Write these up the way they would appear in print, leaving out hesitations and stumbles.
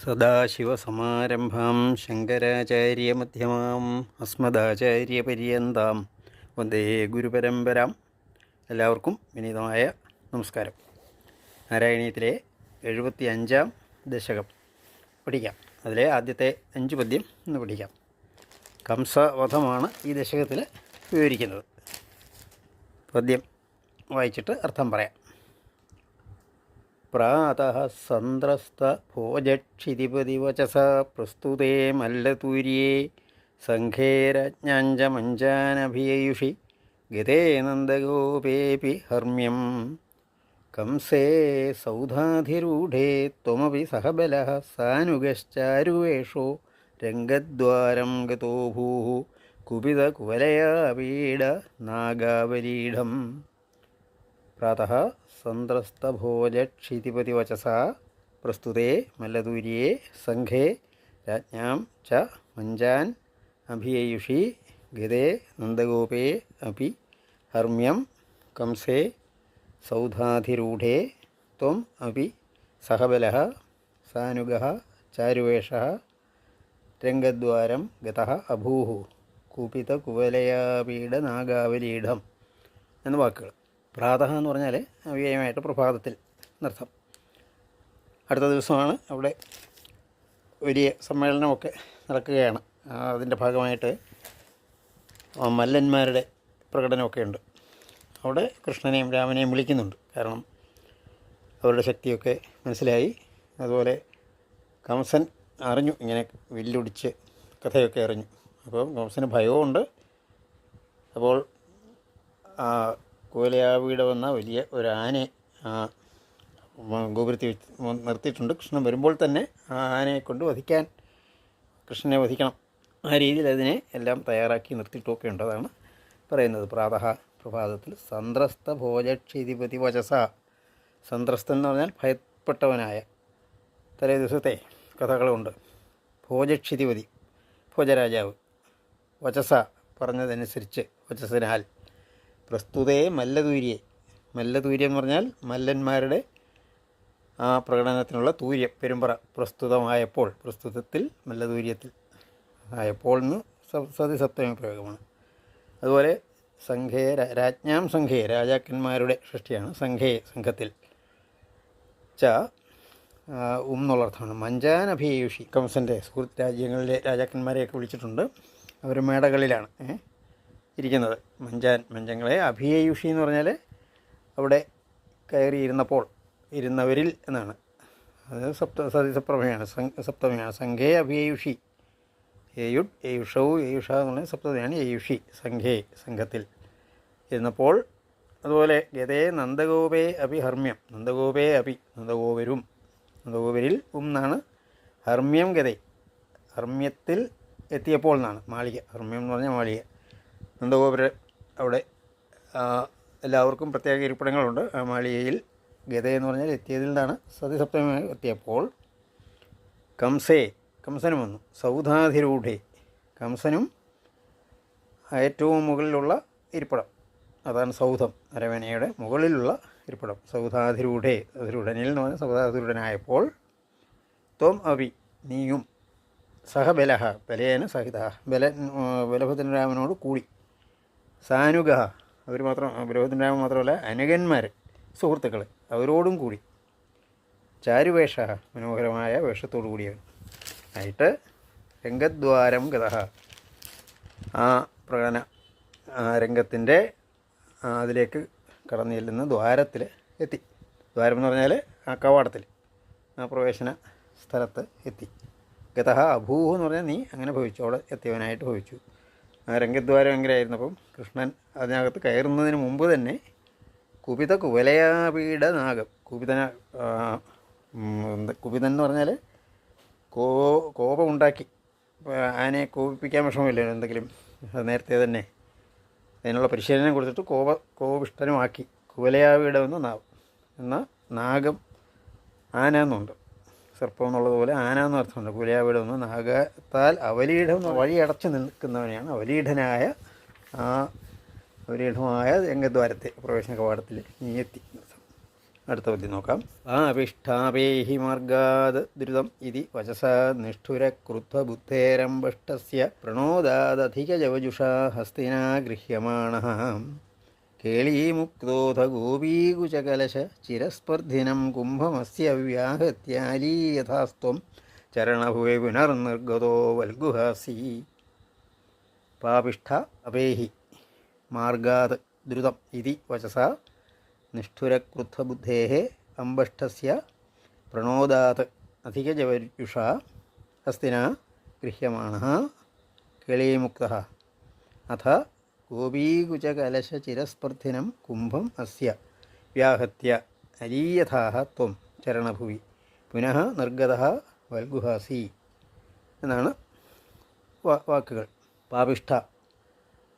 സദാശിവസമാരംഭാം ശങ്കരാചാര്യമധ്യമാം അസ്മദാചാര്യപര്യന്താം വന്ദേ ഗുരുപരമ്പരാം. എല്ലാവർക്കും വിനീതമായ നമസ്കാരം. നാരായണീയത്തിലെ 75-ാം ദശകം പഠിക്കാം. അതിലെ ആദ്യത്തെ 5 പദ്യം ഇന്ന് പഠിക്കാം. കംസവധമാണ് ഈ ദശകത്തിൽ വിവരിക്കുന്നത്. പദ്യം വായിച്ചിട്ട് അർത്ഥം പറയാം. പ്രാതഃ സന്ത്രസ്തഭോജക്ഷിതിപതിവചസാ പ്രസ്തുതേ മല്ലതൂര്യേ സംഘേരജ്ഞാഞ്ചമഞ്ജാനഭിയയുഷി ഗതേ നന്ദഗോപേപി ഹർമ്മ്യം കംസേ സൗധാധിരൂഢേ ത്വമപി സഹബലഃ സാനുഗശ്ചാരുവേഷോ രംഗദ്വാരം ഗതോ ഭൂഃ കുപിതകുവലയാ പീഡ നാഗാവലീഢം. പ്രാതഃ സന്ത്രസ്തഭോജക്ഷിതിപതിവചസാ പ്രസ്തുതേ മല്ലതൂര്യേ സംഘേ രാജ്ഞാം ച മഞ്ജാൻ അഭിയയുഷി ഗതേ നന്ദഗോപേ അപി ഹർമ്മ്യം കംസേ സൗധാധിരൂഢേ ത്വം അപി സഹബലഃ സാനുഗഃ ചാരുവേഷഃ രംഗദ്വാരം ഗതഃ അഭൂഃ കുപിതകുവലയാ പീഡ നാഗാവലീഢം എന്ന വാക്കുകൾ. പ്രാതഃ എന്ന് പറഞ്ഞാൽ അവ്യയമായിട്ട് പ്രഭാതത്തിൽ എന്നർത്ഥം. അടുത്ത ദിവസമാണ് അവിടെ വലിയ സമ്മേളനമൊക്കെ നടക്കുകയാണ്. അതിൻ്റെ ഭാഗമായിട്ട് മല്ലന്മാരുടെ പ്രകടനമൊക്കെ ഉണ്ട്. അവിടെ കൃഷ്ണനെയും രാമനെയും വിളിക്കുന്നുണ്ട്. കാരണം അവരുടെ ശക്തിയൊക്കെ മനസ്സിലായി. അതുപോലെ കംസൻ അറിഞ്ഞു, ഇങ്ങനെ വില്ലൊടിച്ച് കഥയൊക്കെ അറിഞ്ഞു. അപ്പോൾ കംസന് ഭയവുമുണ്ട്. അപ്പോൾ കുവലയാവിടെ വന്ന വലിയ ഒരു ആനയെ ഗോപുരത്തിൽ നിർത്തിയിട്ടുണ്ട്. കൃഷ്ണൻ വരുമ്പോൾ തന്നെ ആ ആനയെ കൊണ്ട് വധിക്കാൻ, കൃഷ്ണനെ വധിക്കണം. ആ രീതിയിൽ അതിനെ എല്ലാം തയ്യാറാക്കി നിർത്തിയിട്ടൊക്കെ ഉണ്ട്. അതാണ് പറയുന്നത്. പ്രാതഃ പ്രഭാതത്തിൽ സന്ത്രസ്ത ഭോജക്ഷിതിപതി വചസ. സന്ത്രസ്തൻ എന്ന് പറഞ്ഞാൽ ഭയപ്പെട്ടവനായ, തലേ ദിവസത്തെ കഥകളുണ്ട്. ഭോജക്ഷിതിപതി ഭോജരാജാവ്, വചസ പറഞ്ഞതനുസരിച്ച്, വചസനാൽ. പ്രസ്തുതേ മല്ലതൂര്യേ. മല്ലതൂര്യം എന്ന് പറഞ്ഞാൽ മല്ലന്മാരുടെ ആ പ്രകടനത്തിനുള്ള തൂര്യം, പെരുമ്പറ പ്രസ്തുതമായപ്പോൾ, പ്രസ്തുതത്തിൽ മല്ലതൂര്യത്തിൽ ആയപ്പോൾ എന്ന് സതിസപ്തമി പ്രയോഗമാണ്. അതുപോലെ സംഘേ രാജ്ഞാം സംഘേ, രാജാക്കന്മാരുടെ സൃഷ്ടിയാണ്. സംഘേ സംഘത്തിൽ ച എന്നുള്ള അർത്ഥമാണ്. മഞ്ജാൻ അഭിയുഷി, കംസൻ്റെ സുഹൃത്ത് രാജ്യങ്ങളിലെ രാജാക്കന്മാരെയൊക്കെ വിളിച്ചിട്ടുണ്ട്. അവർ മേടകളിലാണ് ഇരിക്കുന്നത്. മഞ്ചങ്ങളെ അഭിയയുഷി എന്ന് പറഞ്ഞാൽ അവിടെ കയറിയിരുന്നപ്പോൾ, ഇരുന്നവരിൽ എന്നാണ്. അത് സതിസപ്രമയാണ്, സപ്തമിയാണ്. സംഘേ അഭിയയുഷി, യേയുഡ് യേയുഷൗ യേയുഷ എന്ന് പറഞ്ഞാൽ സപ്തമിയാണ്. യേയുഷി സംഘേ സംഘത്തിൽ ഇരുന്നപ്പോൾ. അതുപോലെ ഗതേ നന്ദഗോപേ അപി ഹർമ്മ്യം. നന്ദഗോപേ അപി നന്ദഗോപരും, നന്ദഗോപരിൽ എന്നാണ്. ഹർമ്മ്യം ഗതേ ഹർമ്മ്യത്തിൽ എത്തിയപ്പോൾ എന്നാണ്. മാളിക, ഹർമ്മ്യം എന്ന് പറഞ്ഞാൽ മാളിക. നന്ദഗോപുര അവിടെ എല്ലാവർക്കും പ്രത്യേക ഇരിപ്പിടങ്ങളുണ്ട്. ആ മാളികയിൽ ഗത എന്ന് പറഞ്ഞാൽ എത്തിയതിൽ നിന്നാണ്. സതിസപ്തമി എത്തിയപ്പോൾ കംസേ, കംസനും വന്നു. സൗധാധിരൂഢേ, കംസനും ഏറ്റവും മുകളിലുള്ള ഇരിപ്പിടം, അതാണ് സൗധം, അരമനയുടെ മുകളിലുള്ള ഇരിപ്പിടം. സൗധാധിരൂഢേ, അധിരൂഢനിൽ എന്ന് പറഞ്ഞാൽ സൗധാധിരൂഢനായപ്പോൾ. ത്വം അപി നീയും, സഹബലഃ ബലേന സഹിത, ബലഭദ്രരാമനോട് കൂടി. സാനുഗ അവർ മാത്രം, ബലഭദ്രരാമൻ മാത്രമല്ല അനകന്മാർ, സുഹൃത്തുക്കൾ, അവരോടും കൂടി. ചാരുവേഷ മനോഹരമായ വേഷത്തോടു കൂടിയവൻ ആയിട്ട്. രംഗദ്വാരം ഗതഃ ആ പ്രകടന രംഗത്തിൻ്റെ അതിലേക്ക് കടന്നു ചെല്ലുന്ന ദ്വാരത്തിൽ എത്തി. ദ്വാരം എന്ന് പറഞ്ഞാൽ ആ കവാടത്തിൽ, ആ പ്രവേശന സ്ഥലത്ത് എത്തി. ഗതഃ അഭൂഹ് എന്ന് പറഞ്ഞാൽ നീ അങ്ങനെ ഭവിച്ചു, അവിടെ എത്തിയവനായിട്ട് ഭവിച്ചു. ആ രംഗദ്വാരം എങ്ങനെയായിരുന്നപ്പം കൃഷ്ണൻ അതിനകത്ത് കയറുന്നതിന് മുമ്പ് തന്നെ കുപിത കുവലയാപീഡ നാഗം. കുപിതൻ എന്ന് പറഞ്ഞാൽ കോപമുണ്ടാക്കി, ആനയെ കോപിപ്പിക്കാൻ വിഷമമില്ല എന്തെങ്കിലും, നേരത്തെ തന്നെ അതിനുള്ള പരിശീലനം കൊടുത്തിട്ട് കോപിഷ്ടനുമാക്കി. കുവലയാപീഡമെന്ന് എന്ന നാഗം, ആന എന്നുണ്ട്. സർപ്പം എന്നുള്ളതുപോലെ ആന എന്ന് അർത്ഥമുണ്ട്. കുവലയാപീഡമെന്ന് നാഗത്താൽ അവലീഢം, വഴി അടച്ചു നിൽക്കുന്നവനെയാണ്. അവലീഢനായ ആ അവലീഢമായ രംഗദ്വാരത്തെ, പ്രവേശന കവാടത്തിൽ നീ എത്തി. അടുത്ത പദ്യം നോക്കാം. ആവിഷ്ഠാപേഹി മാർഗാത് ദ്രുതം ഇതി വചസാ നിഷ്ഠുരക്രുദ്ധബുദ്ധേരംബഷ്ടസ്യ പ്രണോദാദധികജവജുഷാ ഹസ്തിനാ ഗൃഹ്യമാണഃ കേളീമുക്തോഥ ഗോപീകുചകലശ ചിരസ്പർദ്ധിനം കുംഭമസ്യ വ്യാഹത്യാലീയഥാസ്ത്വം ചരണഭുവേ പുനർനിർഗതോ വൽഗുഹാസി. പാപിഷ്ഠ അപേഹി മാർഗാത് ദ്രുതം ഇതി വചസാ നിഷ്ഠുരക്രുദ്ധബുദ്ധേः അംബഷ്ടസ്യ പ്രണോദാത് അധികജവജുഷാ ഹസ്തിനാ ഗൃഹ്യമാണഃ കേളീമുക്തഃ അഥ ഗോപീകുചകലശചിരസ്പർദ്ധിനം കുംഭം അസ്യ വ്യാഹത്യ അലീയഥാഃ ത്വം ചരണഭുവി പുനഃ നിർഗതഃ വൽഗുഹാസി എന്നാണ് വാക്കുകൾ. പാപിഷ്ഠ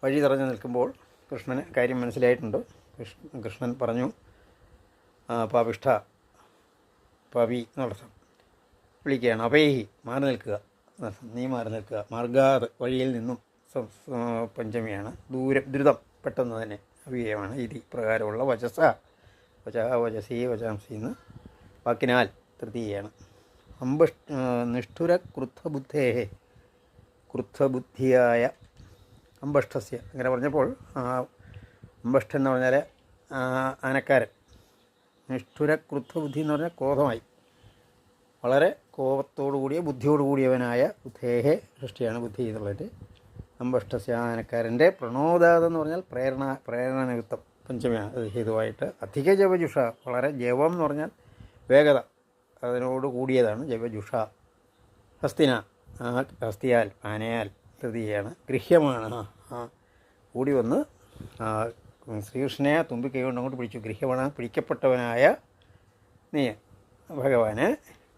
വഴി തടഞ്ഞു നിൽക്കുമ്പോൾ കൃഷ്ണന് കാര്യം മനസ്സിലായിട്ടുണ്ട്. കൃഷ്ണൻ പറഞ്ഞു, പാപിഷ്ഠ, പാപി എന്നർത്ഥം വിളിക്കുകയാണ്. അപേഹി, മാറി നിൽക്കുക, നീ മാറി നിൽക്കുക. മാർഗാത് വഴിയിൽ നിന്നും പഞ്ചമിയാണ്. ദൂരം, ദ്രുതം, പെട്ടെന്ന് തന്നെ അവ്യയമാണ്. ഇതി പ്രകാരമുള്ള വചസ, വചസി, വചാംസി എന്ന് വാക്കിനാൽ തൃതീയാണ്. നിഷ്ഠുര ക്രുദ്ധബുദ്ധേഹ, ക്രുദ്ധബുദ്ധിയായ അംബഷ്ടസ്യ, അങ്ങനെ പറഞ്ഞപ്പോൾ അംബഷ്ടൻ എന്ന് പറഞ്ഞാൽ ആനക്കാരൻ. നിഷ്ഠുര ക്രുദ്ധബുദ്ധി എന്ന് പറഞ്ഞാൽ ക്രോധമായി, വളരെ കോപത്തോടു കൂടിയ, ബുദ്ധിയോടു കൂടിയവനായ ബുദ്ധേഹ, സൃഷ്ടിയാണ് ബുദ്ധി എന്നുള്ളത്. അംബഷ്ടസ്യ, ആനക്കാരൻ്റെ. പ്രണോദാതെന്ന് പറഞ്ഞാൽ പ്രേരണ നിമിത്തം പഞ്ചമിയാണ് ഹേതുവായിട്ട്. അധിക ജവജുഷ, വളരെ ജവം എന്ന് പറഞ്ഞാൽ വേഗത, അതിനോട് കൂടിയതാണ് ജവജുഷ. ഹസ്തിന, ഹസ്തിയാൽ, ആനയാൽ തൃതീയാണ്. ഗൃഹ്യമാണ്, കൂടി വന്ന് ശ്രീകൃഷ്ണനെ തുമ്പിക്കൈ കൊണ്ട് അങ്ങോട്ട് പിടിച്ചു. ഗൃഹ്യമാണ്, പിടിക്കപ്പെട്ടവനായ നീ ഭഗവാന്.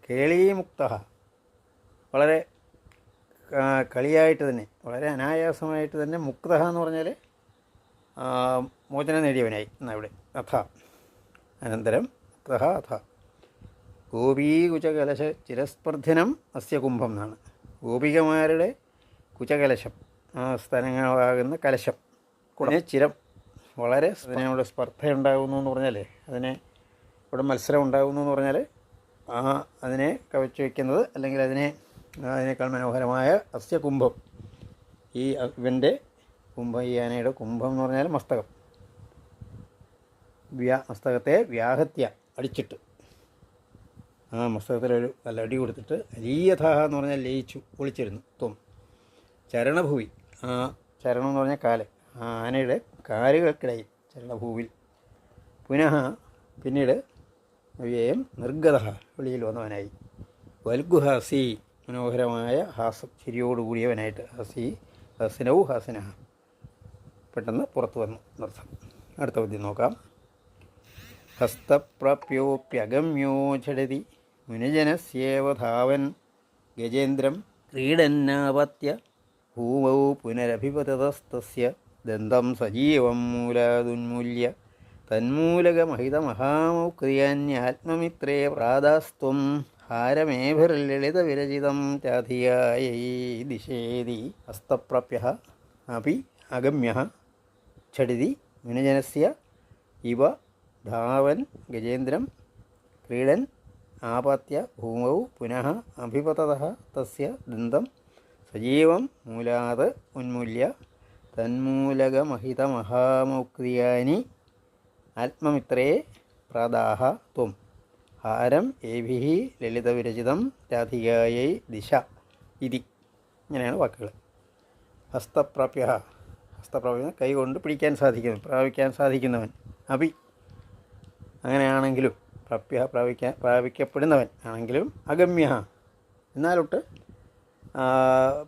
കേളീമുക്ത, വളരെ കളിയായിട്ട് തന്നെ, വളരെ അനായാസമായിട്ട് തന്നെ. മുക്ത എന്ന് പറഞ്ഞാൽ മോചനം നേടിയവനായി എന്നവിടെ. അഥ, അനന്തരം മുക്ത അഥ ഗോപീകുചകലശ ചിരസ്പർദ്ധിനം അസ്യ കുംഭം എന്നാണ്. ഗോപികമാരുടെ കുചകലശം, സ്ഥലങ്ങളാകുന്ന കലശം, കുടനെ ചിരം, വളരെ അതിനോട് സ്പർദ്ധ ഉണ്ടാകുന്നു എന്ന് പറഞ്ഞാൽ, അതിനെ ഇവിടെ മത്സരം ഉണ്ടാകുന്നു എന്ന് പറഞ്ഞാൽ അതിനെ കവച്ചു വയ്ക്കുന്നത്, അല്ലെങ്കിൽ അതിനേക്കാൾ മനോഹരമായ അസ്യ കുംഭം, ഈ ഇവൻ്റെ കുംഭം, ഈ ആനയുടെ കുംഭം എന്ന് പറഞ്ഞാൽ മസ്തകം. മസ്തകത്തെ വ്യാഹത്യ, അടിച്ചിട്ട്, ആ മസ്തകത്തിലൊരു നല്ല അടി കൊടുത്തിട്ട്, അലീയഥാഹ എന്ന് പറഞ്ഞാൽ ലയിച്ചു, ഒളിച്ചിരുന്നു. ത്വം ചരണഭൂവി, ആ ചരണം എന്ന് പറഞ്ഞാൽ കാല്, ആ ആനയുടെ കാലുകൾക്കിടയിൽ, ചരണഭൂവിൽ. പുനഃ, പിന്നീട് വ്യയം നിർഗത, വെളിയിൽ വന്നവനായി. വൽഗുഹാസി, മനോഹരമായ ഹാസം, ചിരിയോടുകൂടിയവനായിട്ട്. ഹസി, ഹസിനവും ഹാസിന, പെട്ടെന്ന് പുറത്തു വന്നു എന്നർത്ഥം. അടുത്ത പദ്യം നോക്കാം. ഹസ്തപ്രാപ്യോപ്യഗമ്യോ ഝടതി മുനിജനസ്യേവ ധാവൻ ഗജേന്ദ്രം ക്രീഡന്നാപത്യ ഭൂമൗ പുനരഭിപതതസ്തസ്യ ദന്തം സജീവം മൂലാദുന്മൂല്യ തന്മൂലകമഹിതമഹാമൗക്രിയാന്യാത്മമിത്രേ പ്രാദാസ്ത്വം ഹാരമേഭിർലളിതവിരചിതം ചാധിയായൈ ദിശേതി. ഹസ്തപ്രാപ്യ അപി അഗമ്യ ഝടിതി മുനിജനസ്യ ഇവ ധാവൻ ഗജേന്ദ്രം ക്രീഡൻ ആപാത്യ ഭൂമൗ പുനഃ അഭിപതതഃ തസ്യ ദന്തം സജീവം മൂലാത് ഉന്മൂല്യ തന്മൂലകമഹിതമഹാമൗക്രിയാനി ആത്മമിത്രേ പ്രാദാഹ ത്വം ഹാരം ഏഭിഃ ലളിതവിരചിതം രാധികായൈ ദിശ ഇതി. ഇങ്ങനെയാണ് വാക്കുകൾ. ഹസ്തപ്രാപ്യ, ഹസ്തപ്രാപ്യ കൈകൊണ്ട് പിടിക്കാൻ സാധിക്കുന്നു, പ്രാപിക്കാൻ സാധിക്കുന്നവൻ. അഭി, അങ്ങനെയാണെങ്കിലും, പ്രാപിക്കപ്പെടുന്നവൻ ആണെങ്കിലും. അഗമ്യ, എന്നാലൊട്ട്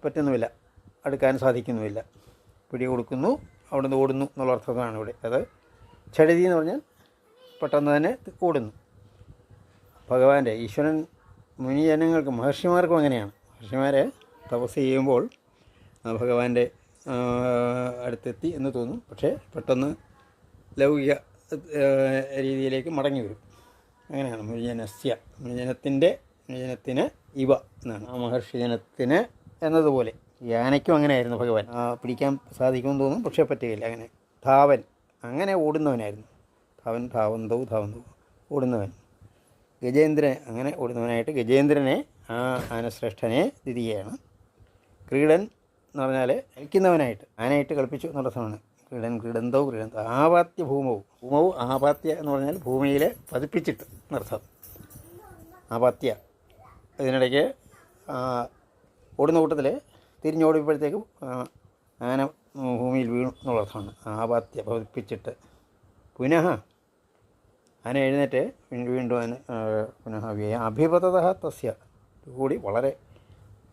പറ്റുന്നുമില്ല, അടുക്കാൻ സാധിക്കുന്നുമില്ല. പിടി കൊടുക്കുന്നു, അവിടുന്ന് ഓടുന്നു എന്നുള്ള അർത്ഥമാണ് ഇവിടെ. അത് ഛടിതി എന്ന് പറഞ്ഞാൽ പെട്ടെന്ന് തന്നെ ഓടുന്നു. ഭഗവാന്റെ, ഈശ്വരൻ മുനിജനങ്ങൾക്കും മഹർഷിമാർക്കും അങ്ങനെയാണ്. മഹർഷിമാരെ തപസ് ചെയ്യുമ്പോൾ ഭഗവാന്റെ അടുത്തെത്തി എന്ന് തോന്നും, പക്ഷേ പെട്ടെന്ന് ലൗകിക രീതിയിലേക്ക് മടങ്ങി വരും. അങ്ങനെയാണ് മുനിജനസ്യ, മുനിജനത്തിന് ഇവ എന്നാണ്. ആ മഹർഷി ജനത്തിന് എന്നതുപോലെ. യാനയ്ക്കും അങ്ങനെയായിരുന്നു ഭഗവാൻ. പിടിക്കാൻ സാധിക്കുമെന്ന് തോന്നും, പക്ഷേ പറ്റുകയില്ല. അങ്ങനെ ധാവൻ, അങ്ങനെ ഓടുന്നവനായിരുന്നു. ധാവന്തവും ഓടുന്നവൻ. ഗജേന്ദ്രൻ അങ്ങനെ ഓടുന്നവനായിട്ട് ഗജേന്ദ്രനെ ആ ആനശ്രേഷ്ഠനെ തിരികെയാണ്. ക്രീഡൻ എന്ന് പറഞ്ഞാൽ കളിക്കുന്നവനായിട്ട് ആനയായിട്ട് കളിപ്പിച്ചു എന്നുള്ളതാണ്. ക്രീഡന്തോ ആപാത്യ ഭൂമവും ആപാത്യ എന്ന് പറഞ്ഞാൽ ഭൂമിയിൽ പതിപ്പിച്ചിട്ട് എന്നർത്ഥം. ആപാത്യ ഇതിനിടയ്ക്ക് ഓടുന്ന കൂട്ടത്തിൽ തിരിഞ്ഞോടിയപ്പോഴത്തേക്കും ആന ഭൂമിയിൽ വീണു എന്നുള്ളതാണ്. ആപാത്യ പതിപ്പിച്ചിട്ട്. പുനഃ ആന എഴുന്നേറ്റ് വീണ്ടും പുനഃ അഭിപതത തസ്യ കൂടി വളരെ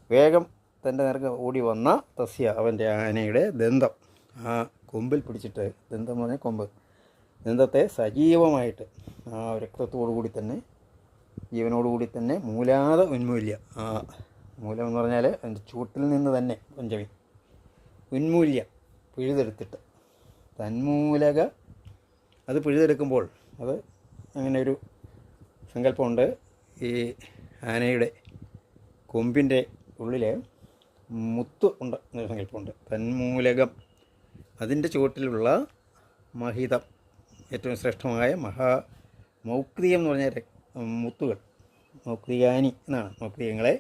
വേഗം തൻ്റെ നേർക്ക് ഓടി വന്ന തസ്യ അവൻ്റെ ആനയുടെ ദന്തം ആ കൊമ്പിൽ പിടിച്ചിട്ട്, ദന്തം എന്ന് പറഞ്ഞാൽ കൊമ്പ്, ദന്തത്തെ സജീവമായിട്ട് ആ രക്തത്തോടുകൂടി തന്നെ ജീവനോടുകൂടി തന്നെ മൂലാതെ ഉന്മൂല്യ. ആ മൂലം എന്ന് പറഞ്ഞാൽ അതിൻ്റെ ചൂട്ടിൽ നിന്ന് തന്നെ പഞ്ചമി ഉന്മൂല്യ പിഴുതെടുത്തിട്ട് തന്മൂലക അത് പിഴുതെടുക്കുമ്പോൾ അത് അങ്ങനെ ഒരു സങ്കല്പമുണ്ട്. ഈ ആനയുടെ കൊമ്പിൻ്റെ ഉള്ളിൽ മുത്ത് ഉണ്ട് എന്നൊരു സങ്കല്പമുണ്ട്. തന്മൂലകം അതിൻ്റെ ചുവട്ടിലുള്ള മഹിതം ഏറ്റവും ശ്രേഷ്ഠമായ മൗക്തികം എന്ന് പറഞ്ഞാൽ മുത്തുകൾ, മൗക്തികാനി എന്നാണ്. മൗക്തികങ്ങളെ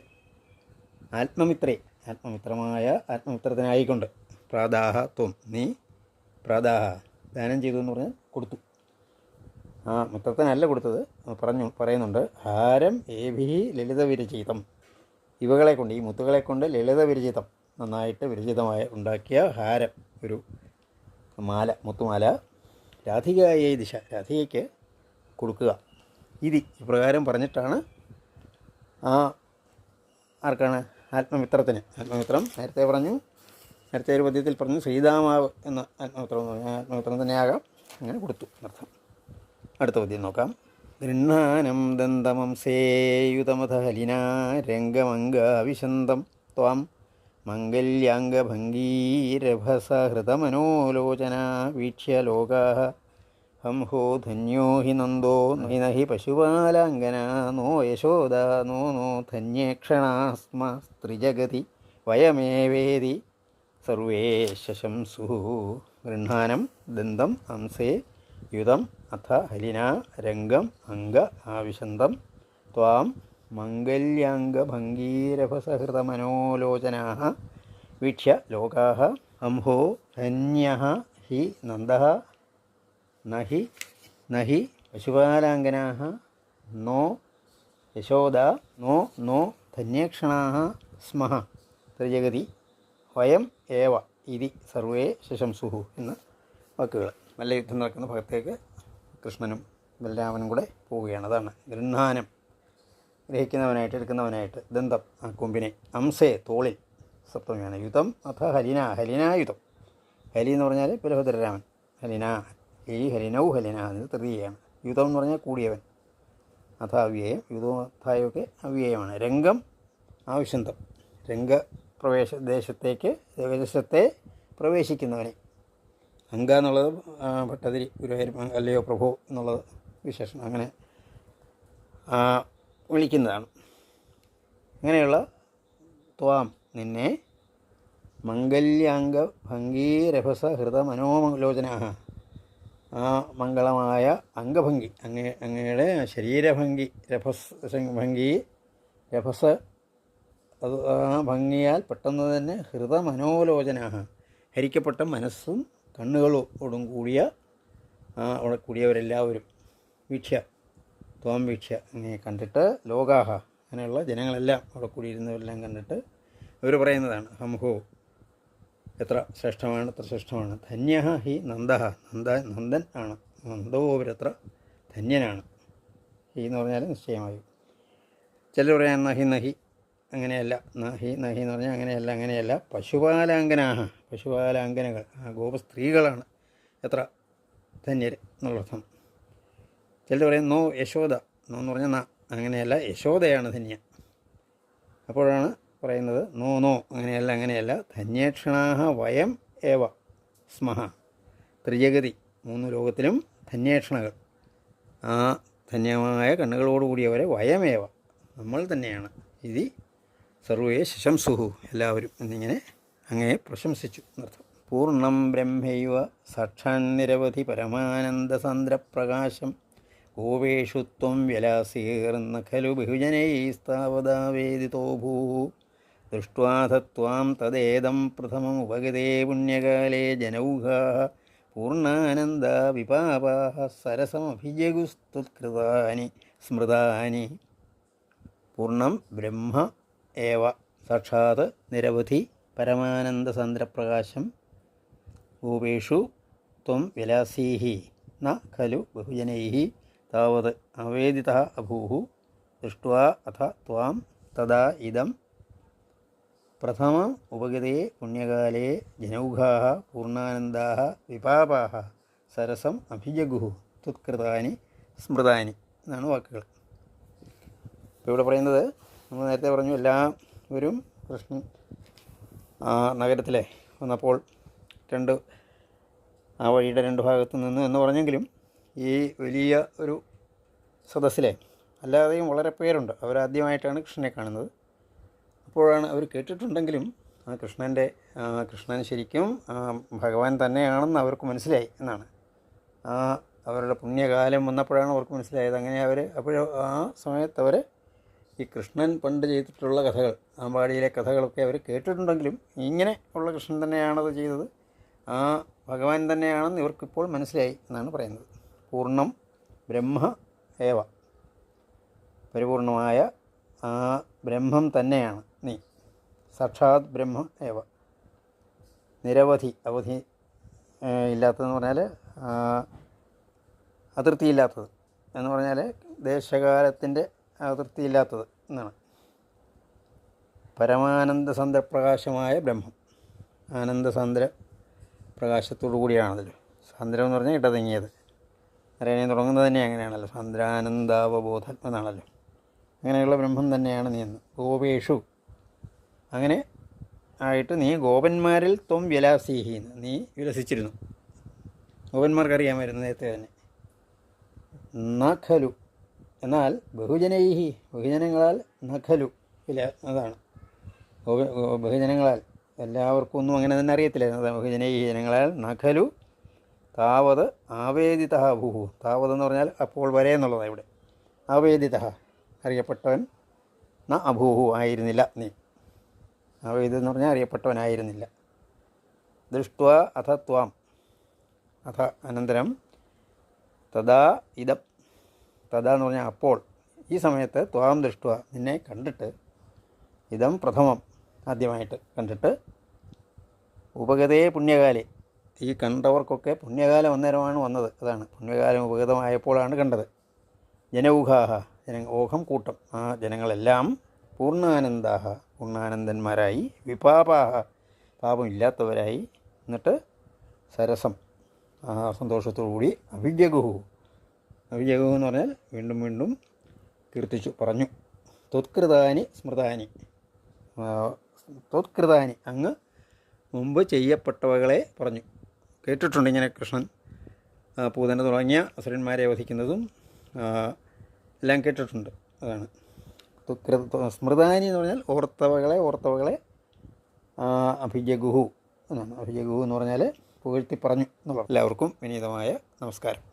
ആത്മമിത്രമായ ആത്മമിത്രത്തിനായിക്കൊണ്ട് പ്രാദാഹ ത്വം നീ പ്രാദാഹ ദാനം ചെയ്തു എന്ന് പറഞ്ഞാൽ കൊടുത്തു. ആ മിത്രത്തിനല്ല കൊടുത്തത് പറയുന്നുണ്ട്. ഹാരം ഏഭിഹി ലളിത വിരചിതം, ഇവകളെ കൊണ്ട് ഈ മുത്തുകളെ കൊണ്ട് ലളിത വിരചിതം നന്നായിട്ട് വിരചിതമായ ഉണ്ടാക്കിയ ഹാരം, ഒരു മാല, മുത്തുമാല രാധികയെ ദിശ രാധികയ്ക്ക് കൊടുക്കുക. ഇപ്രകാരം പറഞ്ഞിട്ടാണ് ആർക്കാണ്? ആത്മമിത്രത്തിന്. ആത്മമിത്രം നേരത്തെ ഒരു പദ്യത്തിൽ പറഞ്ഞു ശ്രീതാമാവ് എന്ന ആത്മമിത്രം എന്ന് പറഞ്ഞാൽ ആത്മമിത്രം തന്നെയാകാം, അങ്ങനെ കൊടുത്തു എന്നർത്ഥം. അടുത്ത പദ്യം നോക്കാം. ഗൃഹാനം ദന്തമംസേയുതമഥ ഹലിനാ രംഗമംഗാവിശന്തം ത്വാം മംഗല്യാംഗഭംഗീരഭസഹൃതമനോലോചനാ വീക്ഷ്യ ലോകാഃ ഹംഹോ ധന്യോ ഹി നന്ദോ നഹി പശുപാലാംഗനാ നോ യശോദാ നോ ധന്യേക്ഷണാസ്മ സ്ത്രിജഗതി വയമേവേദി സർവേ ശശംസുഃ. ഗൃഹാനം ദന്തം അംസേ യുതം അഥ ഹലിന രംഗം അംഗ ആവിശന്തം ത്വാം മംഗല്യാംഗഭംഗീരഭസഹൃതമനോലോചനാഃ വീക്ഷ്യ ലോകാഃ അംഹോ ധന്യഃ ഹി നന്ദഃ നഹി പശുപാലാംഗനാഃ നോ യശോദ നോ ധന്യേക്ഷണാഃ സ്മഃ ത്രിജഗതി വയം ഏവ ഇതി സർവേ ശശംസുഃ എന്ന വാക്കുകൾ. നല്ല യുദ്ധം നടക്കുന്ന ഭാഗത്തേക്ക് കൃഷ്ണനും ബലരാമനും കൂടെ പോവുകയാണ്. അതാണ് ഗൃഹാനം, ഗ്രഹിക്കുന്നവനായിട്ട് എടുക്കുന്നവനായിട്ട്. ദന്തം ആ കൊമ്പിനെ, അംസേ തോളിൽ സപ്തമിയാണ്. യുധം അഥ ഹലിനായുധം. ഹലി എന്ന് പറഞ്ഞാൽ ബലഭദ്രരാമൻ. ഹലിനൗ ഹലിന അതിന് തൃതീയമാണ്. യുധം എന്ന് പറഞ്ഞാൽ കൂടിയവൻ. അഥ അവ്യയം, യുധവും അഥായൊക്കെ അവ്യയമാണ്. രംഗം ആവിശന്തം, ദേശത്തെ പ്രവേശിക്കുന്നവനെ. അംഗ എന്നുള്ളത് ഭട്ടതിരി ഗുരുവായൂർ അല്ലയോ പ്രഭു എന്നുള്ളത് വിശേഷണം, അങ്ങനെ വിളിക്കുന്നതാണ്. അങ്ങനെയുള്ള ത്വാം നിന്നെ മംഗല്യാംഗ ഭംഗീരഭസ ഹൃദ മനോലോചന ആ മംഗളമായ അംഗഭംഗി, അങ്ങയുടെ ശരീരഭംഗി രഭസ് അത് ആ ഭംഗിയാൽ പെട്ടെന്ന് തന്നെ ഹൃദമനോലോചന ഹരിക്കപ്പെട്ട മനസ്സും കണ്ണുകളോടും കൂടിയ അവിടെ കൂടിയവരെല്ലാവരും ത്വാം വീക്ഷ്യ അങ്ങനെ കണ്ടിട്ട് ലോകാഹ അങ്ങനെയുള്ള ജനങ്ങളെല്ലാം അവിടെ കൂടിയിരുന്നവരെല്ലാം കണ്ടിട്ട് അവർ പറയുന്നതാണ് ഹംഹോ എത്ര ശ്രേഷ്ഠമാണ്. ധന്യഃ ഹി നന്ദഃ നന്ദൻ ആണ്. നന്ദോവരെത്ര ധന്യനാണ്. ഹി എന്ന് പറഞ്ഞാൽ നിശ്ചയമായും. ചിലർ പറയാൻ നഹി അങ്ങനെയല്ല. നഹി എന്ന് പറഞ്ഞാൽ അങ്ങനെയല്ല. പശുപാലാംഗനകൾ ഗോപസ്ത്രീകളാണ് എത്ര ധന്യർ എന്നുള്ളർത്ഥം. ചിലർ പറയും നോ യശോദ, നോ എന്ന് പറഞ്ഞാൽ അങ്ങനെയല്ല, യശോദയാണ് ധന്യ. അപ്പോഴാണ് പറയുന്നത് നോ അങ്ങനെയല്ല. ധന്യേക്ഷണാഃ വയം ഏവ സ്മഃ ത്രിജഗതി, 3 ലോകത്തിലും ധന്യേക്ഷണകൾ ആ ധന്യമായ കണ്ണുകളോടുകൂടിയവരെ വയമേവ നമ്മൾ തന്നെയാണ്. ഇതി സർവേ ശശംസുഃ എല്ലാവരും എന്നിങ്ങനെ അങ്ങയെ പ്രശംസിച്ചു എന്നർത്ഥം. പൂർണ്ണം ബ്രഹ്മൈവ സാക്ഷാൻ നിരവധി പരമാനന്ദസാന്ദ്രപ്രകാശം ഗോപേഷു ത്വം വ്യലാസീർന്ന ഖലു ബഹുജനൈസ്താവതാ വേദിതോ ഭൂഃ ദൃഷ്ട്വാഥ ത്വാം തദേദം പ്രഥമമുപഗതേ പുണ്യകാലേ ജനൗഘാഃ പൂർണ്ണാനന്ദാ വിപാപാഃ സരസമഭിജഗുസ്തുത്കൃതാനി സ്മൃതാനി. പൂർണ്ണം ബ്രഹ്മ ഏവ സാക്ഷാത് നിരവധി പരമാനന്ദസാന്ദ്രപ്രകാശം. ഗോപേഷു ത്വം വിലാസീഃ ന ഖലു ബഹുജനൈഃ താവത് അവേദിതഃ അഭൂഃ ദൃഷ്ട്വാ അഥ ത്വാം തദാ ഇദം പ്രഥമം ഉപഗതേ പുണ്യകാലേ ജനൗഘാഃ പൂർണ്ണാനന്ദാഃ വിപാപാഃ സരസം അഭിജഗുഃ തുത്കൃതാനി സ്മൃതാനി എന്നാണ് വാക്കുകൾ. ഇപ്പോൾ ഇവിടെ പറയുന്നത് നമ്മൾ നേരത്തെ പറഞ്ഞു, എല്ലാവരും കൃഷ്ണൻ നഗരത്തിലെ വന്നപ്പോൾ ആ വഴിയുടെ രണ്ട് ഭാഗത്ത് നിന്ന് എന്ന് പറഞ്ഞെങ്കിലും ഈ വലിയ ഒരു സദസ്സിലെ അല്ലാതെയും വളരെ പേരുണ്ട്. അവരാദ്യമായിട്ടാണ് കൃഷ്ണനെ കാണുന്നത്. അപ്പോഴാണ് അവർ കേട്ടിട്ടുണ്ടെങ്കിലും കൃഷ്ണൻ ശരിക്കും ഭഗവാൻ തന്നെയാണെന്ന് അവർക്ക് മനസ്സിലായി എന്നാണ്. അവരുടെ പുണ്യകാലം വന്നപ്പോഴാണ് അവർക്ക് മനസ്സിലായത്. അങ്ങനെ ആ സമയത്ത് അവർ ഈ കൃഷ്ണൻ പണ്ട് ചെയ്തിട്ടുള്ള കഥകൾ, അമ്പാടിയിലെ കഥകളൊക്കെ അവർ കേട്ടിട്ടുണ്ടെങ്കിലും ഇങ്ങനെ ഉള്ള കൃഷ്ണൻ തന്നെയാണത് ചെയ്തത്, ആ ഭഗവാൻ തന്നെയാണെന്ന് ഇവർക്കിപ്പോൾ മനസ്സിലായി എന്നാണ് പറയുന്നത്. പൂർണ്ണം ബ്രഹ്മ ഏവ, പരിപൂർണമായ ആ ബ്രഹ്മം തന്നെയാണ് നീ. സാക്ഷാത് ബ്രഹ്മ ഏവ. നിരവധി, അവധി ഇല്ലാത്തതെന്ന് പറഞ്ഞാൽ അതിർത്തിയില്ലാത്തത് എന്ന് പറഞ്ഞാൽ ദേശകാലത്തിൻ്റെ അതിർത്തിയില്ലാത്തത് എന്നാണ്. പരമാനന്ദസാന്ദ്രപ്രകാശമായ ബ്രഹ്മം, ആനന്ദസാന്ദ്ര പ്രകാശത്തോടു കൂടിയാണല്ലോ. സാന്ദ്രം എന്ന് പറഞ്ഞാൽ ഇടതിങ്ങിയത്, അറിയാൻ തുടങ്ങുന്നത് തന്നെ അങ്ങനെയാണല്ലോ, സാന്ദ്രാനന്ദാവബോധം എന്നാണല്ലോ. അങ്ങനെയുള്ള ബ്രഹ്മം തന്നെയാണ് നീ എന്ന്. ഗോപേഷു, അങ്ങനെ ആയിട്ട് നീ ഗോപന്മാരിൽ ത്വം വിലാസീഹി, നീ വിലസിച്ചിരുന്നു. ഗോപന്മാർക്കറിയാമായിരുന്നു നേരത്തെ തന്നെ. നഖലു എന്നാൽ ബഹുജനൈഹി, ബഹുജനങ്ങളാൽ, നഖലു ഇല്ല അതാണ്. ബഹുജനങ്ങളാൽ, എല്ലാവർക്കും ഒന്നും അങ്ങനെ തന്നെ അറിയത്തില്ല. ബഹുജനൈഹി ജനങ്ങളാൽ, നഖലു താവത് ആവേദിതഃ ഭൂഃ. താവത് എന്ന് പറഞ്ഞാൽ അപ്പോൾ വരെ എന്നുള്ളതാണ് ഇവിടെ. ആവേദിതഃ അറിയപ്പെട്ടവൻ, ന അഭൂഹു ആയിരുന്നില്ല നീ. ആവേദിതം എന്ന് പറഞ്ഞാൽ അറിയപ്പെട്ടവനായിരുന്നില്ല. ദൃഷ്ട്വാ അഥ ത്വാം, അഥ അനന്തരം, തദാ ഇദം, തദാ എന്ന് പറഞ്ഞാൽ അപ്പോൾ, ഈ സമയത്ത്, ത്വാം ദൃഷ്ട്വ നിന്നെ കണ്ടിട്ട്, ഇദം പ്രഥമം ആദ്യമായിട്ട് കണ്ടിട്ട്, ഉപഗതേ പുണ്യകാലേ ഈ കണ്ടവർക്കൊക്കെ പുണ്യകാലം അന്നേരമാണ് വന്നത്. അതാണ് പുണ്യകാലം ഉപഗതമായപ്പോഴാണ് കണ്ടത്. ജനൗഘാഹ ഓഹം കൂട്ടം, ആ ജനങ്ങളെല്ലാം പൂർണ്ണാനന്ദാഹ പൂർണ്ണാനന്ദന്മാരായി, വിപാപാഹ പാപമില്ലാത്തവരായി, എന്നിട്ട് സരസം ആ സന്തോഷത്തോടുകൂടി, അഭിജഗുഹു അഭിജഗുഹു എന്ന് പറഞ്ഞാൽ വീണ്ടും വീണ്ടും കീർത്തിച്ചു പറഞ്ഞു. ത്വത്കൃതാനി സ്മൃതാനി, ത്വത്കൃതാനി അങ്ങ് മുമ്പ് ചെയ്യപ്പെട്ടവകളെ പറഞ്ഞു. കേട്ടിട്ടുണ്ട് ഇങ്ങനെ കൃഷ്ണൻ പൂതന തുടങ്ങിയ അസുരന്മാരെ വധിക്കുന്നതും എല്ലാം കേട്ടിട്ടുണ്ട്. അതാണ് സ്മൃതാനി എന്ന് പറഞ്ഞാൽ ഓർത്തവകളെ അഭിജഗുഹു എന്നാണ്. അഭിജഗുഹു എന്ന് പറഞ്ഞാൽ പുകഴ്ത്തി പറഞ്ഞു എന്നുള്ളത്. എല്ലാവർക്കും വിനീതമായ നമസ്കാരം.